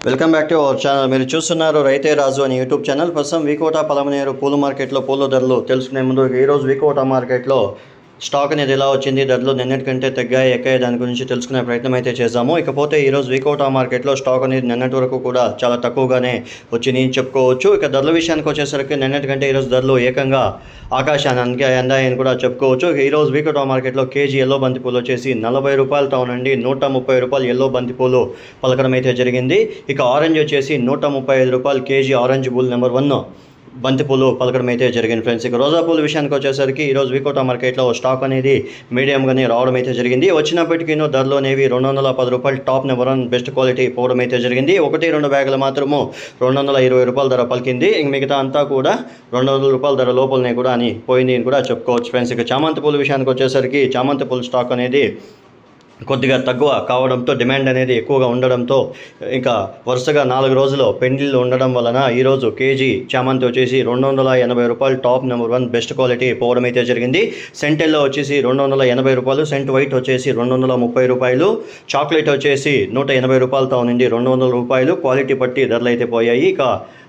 Welcome back to our channel. మీరు చూస్తున్నారు రైతే రాజు అని యూట్యూబ్ ఛానల్. ప్రస్తుతం వికోట పలమనేరు పూల మార్కెట్లో పూల ధరలు తెలుసుకునే ముందు ఈరోజు వికోట మార్కెట్లో స్టాక్ అనేది ఎలా వచ్చింది, ధరలు నిన్నటి కంటే తగ్గాయి ఎక్కాయి, దాని గురించి తెలుసుకునే ప్రయత్నం అయితే చేద్దాము. ఇకపోతే ఈరోజు వికోట మార్కెట్లో స్టాక్ అనేది నిన్నటి వరకు కూడా చాలా తక్కువగానే వచ్చింది చెప్పుకోవచ్చు. ఇక ధరల విషయానికి వచ్చేసరికి నిన్నటి కంటే ఈరోజు ధరలు ఏకంగా ఆకాశానికి అందాయని కూడా చెప్పుకోవచ్చు. ఈరోజు వికోట మార్కెట్లో కేజీ ఎల్లో బంతిపూలు వచ్చేసి 40 రూపాయలతో నుండి 130 రూపాయలు ఎల్లో బంతిపూలు పలకడం అయితే జరిగింది. ఇక ఆరెంజ్ వచ్చేసి 135 రూపాయలు కేజీ ఆరెంజ్ బుల్ నెంబర్ 1 బంతిపూలు పలకడం అయితే జరిగింది ఫ్రెండ్స్. ఇక రోజా పూల విషయానికి వచ్చేసరికి ఈరోజు వికోట మార్కెట్లో స్టాక్ అనేది మీడియంగానే రావడం అయితే జరిగింది. వచ్చినప్పటికీ ధరలు అనేవి 210 రూపాయలు టాప్ నెంబర్ 1 బెస్ట్ క్వాలిటీ పోవడం అయితే జరిగింది. 1-2 బ్యాగులు మాత్రము 220 రూపాయల ధర పలికింది. ఇంక మిగతా అంతా కూడా 200 రూపాయల ధర లోపలనే కూడా అని పోయింది అని కూడా చెప్పుకోవచ్చు ఫ్రెండ్స్. ఇక చామంతి పూల విషయానికి వచ్చేసరికి చామంతి పూల స్టాక్ అనేది కొద్దిగా తక్కువ కావడంతో, డిమాండ్ అనేది ఎక్కువగా ఉండడంతో, ఇంకా వరుసగా 4 రోజులు పెండిళ్ళు ఉండడం వలన ఈరోజు కేజీ చామంతి వచ్చేసి 280 రూపాయలు టాప్ నెంబర్ 1 బెస్ట్ క్వాలిటీ పోవడం అయితే జరిగింది. సెంట్ ఎల్లో వచ్చేసి 280 రూపాయలు, సెంట్ వైట్ వచ్చేసి 230 రూపాయలు, చాక్లెట్ వచ్చేసి 180 రూపాయలతో నుండి 200 రూపాయలు క్వాలిటీ పట్టి ధరలు అయితే పోయాయి. ఇక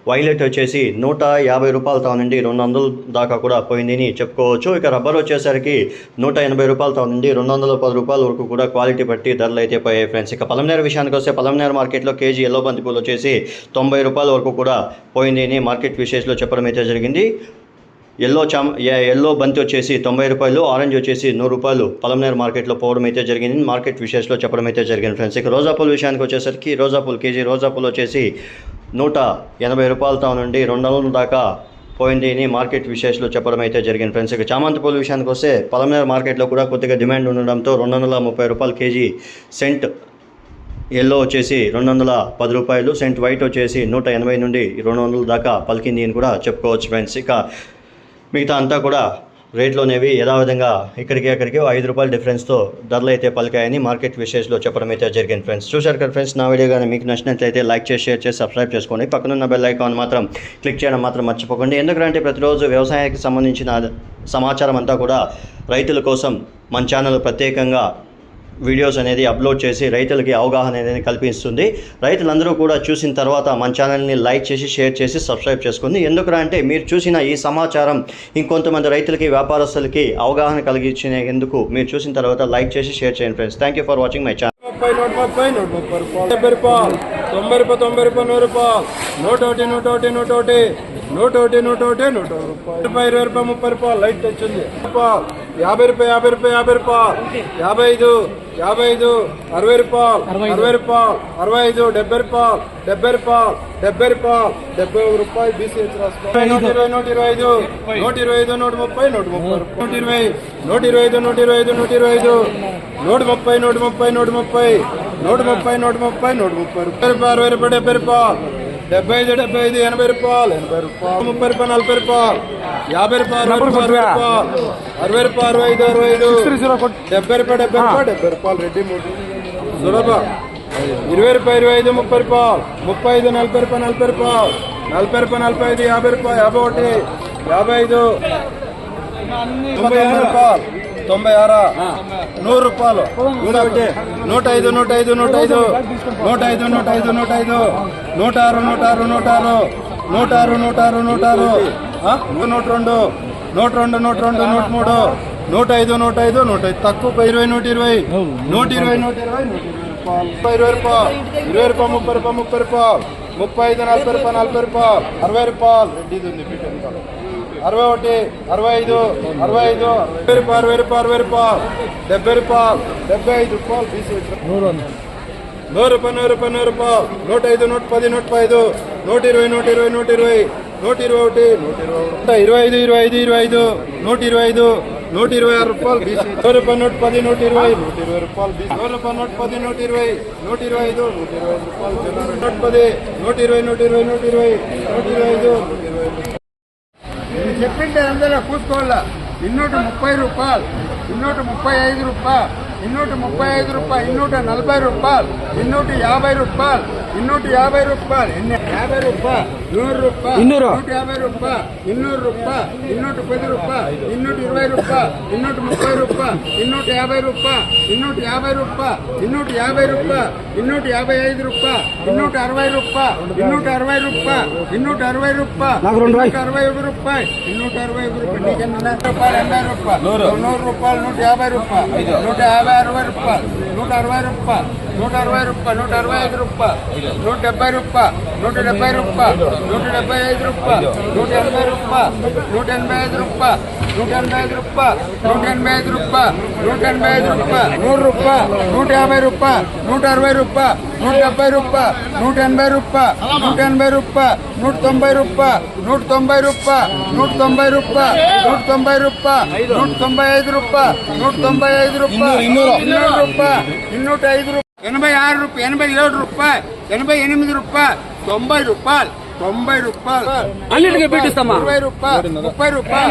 వైలెట్ వచ్చేసి 150 రూపాయలతో నుండి 200 దాకా కూడా పోయిందని చెప్పుకోవచ్చు. ఇక రబ్బర్ వచ్చేసరికి 180 రూపాయలతో నుండి 210 రూపాయల వరకు కూడా క్వాలిటీ బట్టి ధరలు అయితే పోయాయి ఫ్రెండ్స్. ఇక పలమనేరు విషయానికి వస్తే పలమనేరు మార్కెట్లో కేజీ ఎల్లో బంతిపూలు వచ్చేసి 90 రూపాయల వరకు కూడా పోయిందని మార్కెట్ విశేషలో చెప్పడం అయితే జరిగింది. ఎల్లో బంతి వచ్చేసి 90 రూపాయలు, ఆరెంజ్ వచ్చేసి 100 రూపాయలు పలమనేరు మార్కెట్లో పోవడం అయితే జరిగింది మార్కెట్ విశేషలో చెప్పడం అయితే జరిగింది ఫ్రెండ్స్. ఇక రోజా పూల విషయానికి వచ్చేసరికి కేజీ రోజా పూలు వచ్చేసి 180 రూపాయలతో నుండి 200 దాకా పోయింది అని మార్కెట్ విశేషలో చెప్పడం అయితే జరిగింది ఫ్రెండ్స్. ఇక చామంతి పూల విషయానికి వస్తే పలమనేరు మార్కెట్లో కూడా కొద్దిగా డిమాండ్ ఉండడంతో 230 రూపాయలు కేజీ సెంట్ ఎల్లో వచ్చేసి 210 రూపాయలు, సెంట్ వైట్ వచ్చేసి 180 నుండి 200 దాకా పలికింది అని కూడా చెప్పుకోవచ్చు ఫ్రెండ్స్. ఇక మిగతా అంతా కూడా రేట్లోనేవి యథావిధంగా ఇక్కడికి 5 రూపాయల డిఫరెన్స్తో ధరలు అయితే పలికాయని మార్కెట్ విశేషలో చెప్పడం అయితే జరిగింది ఫ్రెండ్స్. చూశారు కదా ఫ్రెండ్స్, నా వీడియో కానీ మీకు నచ్చినట్లయితే లైక్ చేసి, షేర్ చేసి, సబ్స్క్రైబ్ చేసుకోండి. పక్కనున్న బెల్ ఐకాన్ మాత్రం క్లిక్ చేయడం మాత్రం మర్చిపోకండి. ఎందుకంటే ప్రతిరోజు వ్యవసాయానికి సంబంధించిన సమాచారం అంతా కూడా రైతుల కోసం మన ఛానల్ ప్రత్యేకంగా వీడియోస్ అనేది అప్లోడ్ చేసి రైతులకి అవగాహన అనేది కల్పిస్తుంది. రైతులందరూ కూడా చూసిన తర్వాత మన ఛానల్ని లైక్ చేసి, షేర్ చేసి, సబ్స్క్రైబ్ చేసుకోండి. ఎందుకంటే మీరు చూసిన ఈ సమాచారం ఇంకొంతమంది రైతులకి, వ్యాపారస్తులకి అవగాహన కలిగించేందుకు మీరు చూసిన తర్వాత లైక్ చేసి, షేర్ చేయండి friends. Thank you for watching my channel. 150 రూపాయలు లైట్ వచ్చింది. 50 రూపాయలు 55 55 60 రూపాయలు 60 రూపాయలు 65 70 రూపాయలు 70 రూపాయలు 71 రూపాయలు BCH రాసుకో. 120 125 125 130 120 125 125 125 130 130 130 130 130 60 రూపాయలు 70 రూపాయలు 75 75 80 రూపాయలు 80 రూపాయలు 30 రూపాయలు 40 రూపాయలు 50 రూపాయలు 60 రూపాయలు 65 65 70 రూపాయలు 70 రూపాయలు రెడ్డి మూడు సులభ 20 రూపాయలు 25 30 రూపాయలు 35 40 రూపాయలు 40 రూపాయలు 40 రూపాయలు 45 50 రూపాయలు 51 55 96 రూపాయలు 96 100 రూపాయలు 105 105 105 105 105 105 106 106 106 106 106 102 102 103 105 105 105 తక్కువ 20 120 120 120 20 రూపాయలు 20 రూపాయలు 30 రూపాయలు 30 రూపాయలు 35 40 రూపాయలు 40 రూపాయలు 60 రూపాయలు రెడ్డిది ఉంది 61 65 65 60 రూపాయలు 70 రూపాయలు 75 రూపాయలు BCH 100 రూపాయలు 100 రూపాయలు 105 110 115 120 120 120 121 125 125 126 రూపాయలు BCH 100 రూపాయలు 110 120 120 రూపాయలు BCH 100 రూపాయలు 110 120 125 రూపాయలు 120 120 125 చెప్పింటే అందరూ కూసుకోవాలా. 230 రూపాయలు 235 రూపాయలు 235 రూపాయలు 240 రూపాయలు 250 రూపాయలు 250 రూపాయలు 50 రూపాయలు 100 రూపాయలు 150 రూపాయలు 200 రూపాయలు 210 రూపాయలు 220 రూపాయలు 230 రూపాయలు 250 రూపాయలు 250 రూపాయలు 250 రూపాయలు 255 రూపాయలు 260 రూపాయలు 260 రూపాయలు 260 రూపాయలు 261 రూపాయలు 261 రూపాయలు 80 రూపాయలు 100 రూపాయలు 150 రూపాయలు 150 రూపాయలు 160 రూపాయలు 160 రూపాయలు 165 రూపాయలు 170 రూపాయలు 170 రూపాయలు 175 రూపాయలు 180 రూపాయలు 185 రూపాయలు 185 రూపాయలు 185 రూపాయలు 185 రూపాయలు 100 రూపాయలు 150 రూపాయలు 160 రూపాయలు 170 రూపాయలు 180 రూపాయలు 180 రూపాయలు 190 రూపాయలు 190 రూపాయలు 190 రూపాయలు 190 రూపాయలు 195 రూపాయలు 195 రూపాయలు 200 రూపాయలు 205 రూపాయలు 86 రూపాయలు 87 రూపాయలు 88 రూపాయలు 90 రూపాయలు 90 రూపాయలు అన్నిటికీ పెట్టిస్తామా 20 రూపాయలు 30 రూపాయలు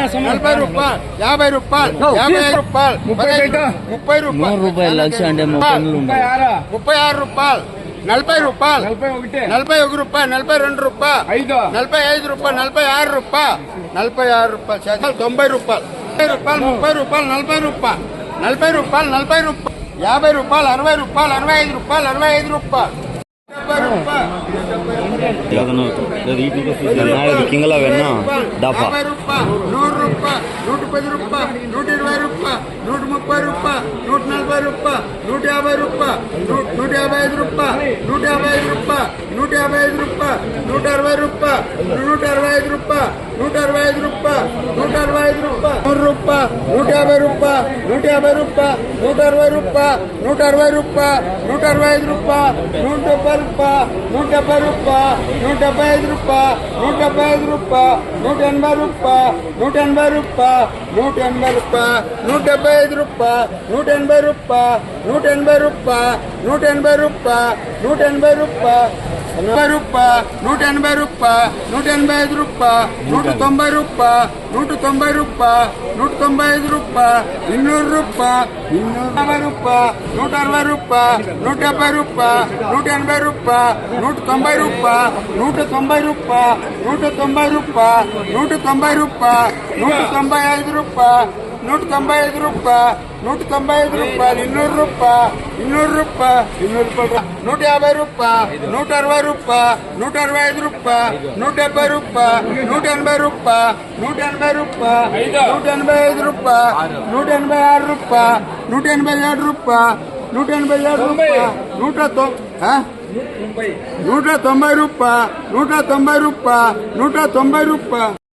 40 రూపాయలు 50 రూపాయలు 55 రూపాయలు 30 రూపాయలు లక్ష అంటే 36 రూపాయలు 40 రూపాయలు 41 రూపాయలు 42 రూపాయలు 45 రూపాయలు 46 రూపాయలు 46 రూపాయలు 90 రూపాయలు 30 రూపాయలు 40 రూపాయలు 40 రూపాయలు 40 రూపాయలు 50 రూపాయలు 60 రూపాయలు 65 రూపాయలు 65 రూపాయలు 70 రూపాయలు కింగలా వెన్నా డాపా 50 రూపాయలు 100 రూపాయలు 110 రూపాయలు 120 రూపాయలు 130 రూపాయలు 140 రూపాయలు 150 రూపాయలు 155 రూపాయలు 155 రూపాయలు 155 రూపాయలు 160 రూపాయలు 165 రూపాయలు 165 రూపాయలు 165 రూపాయలు 100 రూపాయలు 150 రూపాయలు 150 రూపాయలు 160 రూపాయలు 160 రూపాయలు 165 రూపాయలు 170 రూపాయలు 170 రూపాయలు 175 రూపాయలు 175 రూపాయలు 180 రూపాయలు 180 రూపాయలు 180 రూపాయలు 175 రూపాయలు 180 రూపాయలు 180 రూపాయలు 180 రూపాయలు 180 రూపాయలు 180 రూపాయలు 180 రూపాయలు 185 రూపాయలు 190 రూపాయలు 190 రూపాయలు 200 రూపాయలు 250 రూపాయలు 160 రూపాయలు 170 రూపాయలు 180 రూపాయలు 190 రూపాయలు 190 రూపాయలు 190 రూపాయలు 190 రూపాయలు 195 రూపాయలు 195 రూపాయలు 195 రూపాయలు 200 రూపాయలు 200 రూపాయలు 150 రూపాయలు 160 రూపాయలు 165 రూపాయలు 170 రూపాయలు 180 రూపాయలు 180 రూపాయలు 185 రూపాయలు 186 రూపాయలు 187 రూపాయలు 187 రూపాయలు 190 రూపాయలు 190 రూపాయలు 190 రూపాయలు 190 రూపాయలు